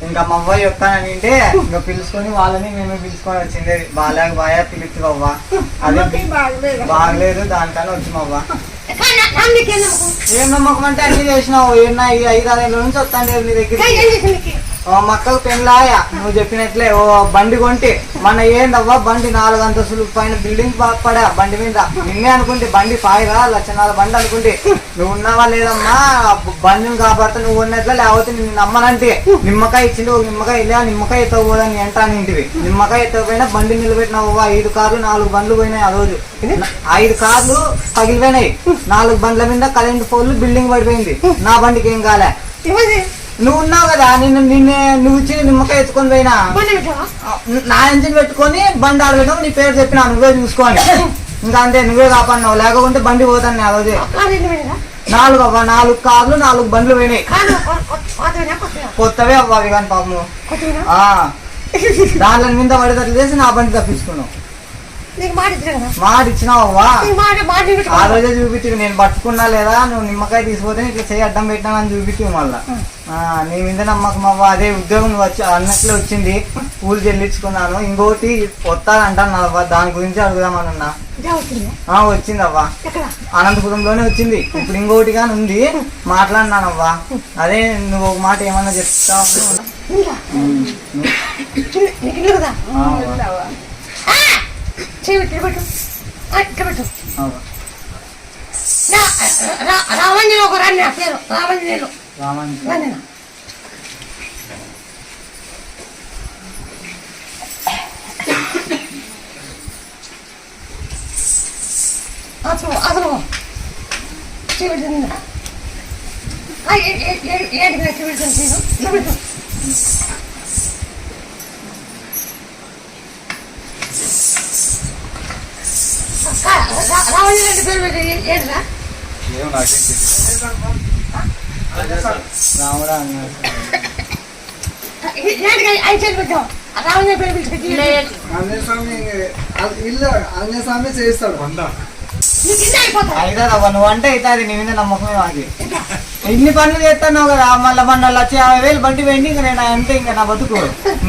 ఇంకా మా అవ్వ చెప్తానంటే ఇంకా పిలుచుకొని వాళ్ళని మేము పిలుచుకొని వచ్చింది బాగా బాగా పిలుచు అవ్వ అది బాగలేదు దానికన్నా వచ్చి మా అవ్వ ఏం నమ్మకం అంటే అన్ని చేసినావు ఏమన్నా 5-6 ఏళ్ళ నుంచి వస్తాను నీ దగ్గర మక్కలు పెళ్ళాయా నువ్వు చెప్పినట్లే ఓ బండి కొంటే మన ఏందవ్వా బండి 4 అంతస్తులు పైన బిల్డింగ్ పడా బండి మీద నిన్నే అనుకుంటే బండి 5 లక్షణాల బండి అనుకుంటే నువ్వు ఉన్నావా లేదమ్మా బండిని కాబట్టి నువ్వు ఉన్నట్లే లేకపోతే నిన్ను నమ్మనంటే నిమ్మకాయ ఇచ్చింది ఒక నిమ్మకాయ వెళ్ళా నిమ్మకాయ ఎత్తకపోదని అంటాను ఇంటివి నిమ్మకాయ ఎత్తకపోయినా బండి నిలబెట్టినావు 5 కార్లు 4 బండ్లు పోయినాయి ఆ రోజు 5 కార్లు పగిలిపోయినాయి 4 బండ్ల మీద కరెంట్ పోల్లు బిల్డింగ్ పడిపోయింది నా బండికి ఏం కాలే నువ్వు ఉన్నావు కదా నువ్వు ఇచ్చి నిమ్మకాయ ఎత్తుకొని పోయినా నా ఇంజిన్ పెట్టుకొని బండి ఆడలేను నీ పేరు చెప్పినా నువ్వే చూసుకోని ఇంకా అంతే నువ్వే కాపాడినావు లేకపోతే బండి పోతాను ఆ రోజే 4 కార్లు 4 బండ్లు పోయినాయి కొత్తవే అవ్వాలి కానీ పాపము దాంట్లో మీద పడేటట్లు చేసి నా బండి తప్పించుకున్నావు మాట ఇచ్చినావు అవ్వా ఆ రోజే చూపించు నేను పట్టుకున్నా లేదా నువ్వు నిమ్మకాయ తీసుకుపోతే ఇట్లా చేయి అడ్డం పెట్టినా అని చూపించు మళ్ళా నీ మీద నమ్మకం అవ్వ అదే ఉద్యోగం నువ్వు అన్నట్లే వచ్చింది పూలు చెల్లించుకున్నాను ఇంకోటి వస్తానంటాను అవ్వ దాని గురించి అడుగుదామన్నా వచ్చింది అవ్వ అనంతపురంలోనే వచ్చింది ఇప్పుడు ఇంకోటి కానీ ఉంది మాట్లాడినాను అవ్వ అదే నువ్వు ఒక మాట ఏమన్నా చెప్తావు రావంజనేయులు ఒక రాని పేరు రావంజనేయులు అసలు రావంజనేయులు పేరు పెట్టి ఏంటరా రాముడా స్వామి చేస్తాడు అయితాదవ్వ నువ్వు అంటే అవుతుంది నీ మీద నమ్మకమే మాది ఇన్ని పనులు చేస్తున్నావు కదా మళ్ళీ మొన్న 1,50,000 బండి పోయింది ఇంకా నేను అంతే ఇంకా నా బతుకు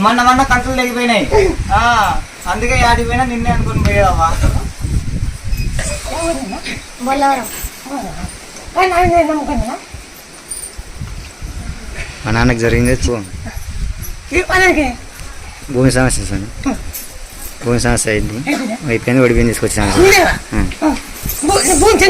మొన్న కంట్రోల్ లేకపోయినాయి అందుకే యాడికి పోయినా నిన్నే అనుకుని పోయేదవ్వా మా నాన్నకి జరిగింది భూమి సమస్య సార్ భూమి సమస్య అయింది అయిపోయింది ఒడిపోయింది తీసుకొచ్చాను భూమి